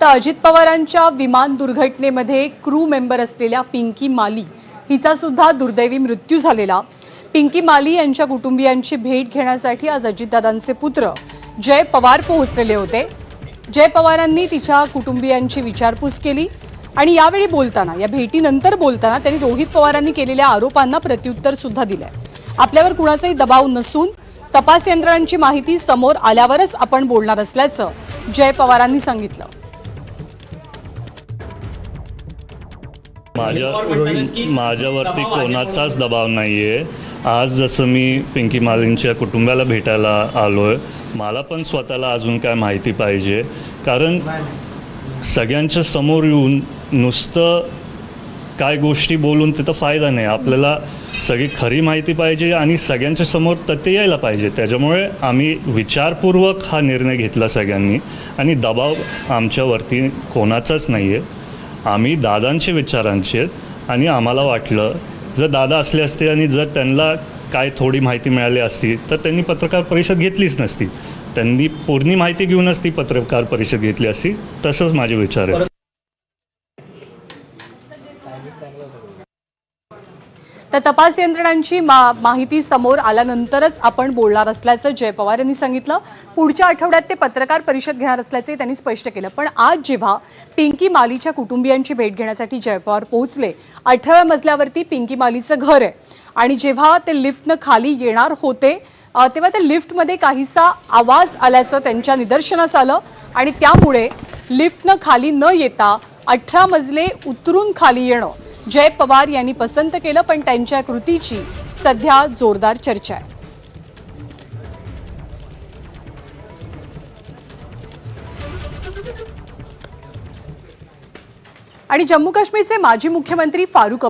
तर अजित पवारांच्या विमान दुर्घटनेमध्ये क्रू मेंबर असलेल्या पिंकी माली हिचा सुद्धा दुर्दैवी मृत्यू झालेला। पिंकी माली यांच्या कुटुंबियांची भेट घेण्यासाठी आज अजितदादांचे पुत्र जय पवार पोहोचलेले होते। जय पवारांनी तिच्या कुटुंबियांची विचारपूस केली आणि यावेळी बोलताना, या भेटीनंतर बोलताना त्यांनी रोहित पवारांनी केलेल्या आरोपांना प्रत्युत्तर सुद्धा दिलंय। आपल्यावर कुणाचाही दबाव नसून तपास यंत्रणांची माहिती समोर आल्यावरच आपण बोलणार असल्याचं जय पवारांनी सांगितलं। माझ्यावरती कोणाचाच दबाव नाहीये। आज जसं मी पिंकी मालींच्या कुटुंबाला भेटायला आलोय, मला पण स्वतःला अजून काय माहिती पाहिजे, कारण सगळ्यांच्या समोर येऊन नुसतं काय गोष्टी बोलून तिथं फायदा नाही। आपल्याला सगळी खरी माहिती पाहिजे आणि सगळ्यांच्या समोर तथ्य यायला पाहिजे। त्याच्यामुळे आम्ही विचारपूर्वक हा निर्णय घेतला सगळ्यांनी, आणि दबाव आमच्यावरती कोणाचाच नाहीये। आम्ही दादांचे विचारांचे, आणि आम्हाला वाटलं जर दादा असले असते आणि जर त्यांना काय थोडी माहिती मिळाली असती तर त्यांनी पत्रकार परिषद घेतलीच नसती। त्यांनी पूर्ण माहिती घेऊनच ती पत्रकार परिषद घेतली असती, तसंच माझे विचार आहे। तर तपास यंत्रणांची माहिती समोर आल्यानंतरच आपण बोलणार असल्याचं जय पवार यांनी सांगितलं। पुढच्या आठवड्यात ते पत्रकार परिषद घेणार असल्याचे त्यांनी स्पष्ट केलं। पण आज जेव्हा पिंकी मालीच्या कुटुंबियांची भेट घेण्यासाठी जय पवार पोहोचले, 18व्या मजल्यावरती पिंकी मालीचं घर आहे, आणि जेव्हा ते लिफ्टनं खाली येणार होते तेव्हा त्या लिफ्टमध्ये काहीसा आवाज आल्याचं त्यांच्या निदर्शनास आलं, आणि त्यामुळे लिफ्टनं खाली न येता 18 मजले उतरून खाली येणं जय पवार यांनी पसंत केलं। पण त्यांच्या कृतीची सध्या जोरदार चर्चा आहे। आणि जम्मू काश्मीरचे माजी मुख्यमंत्री फारुख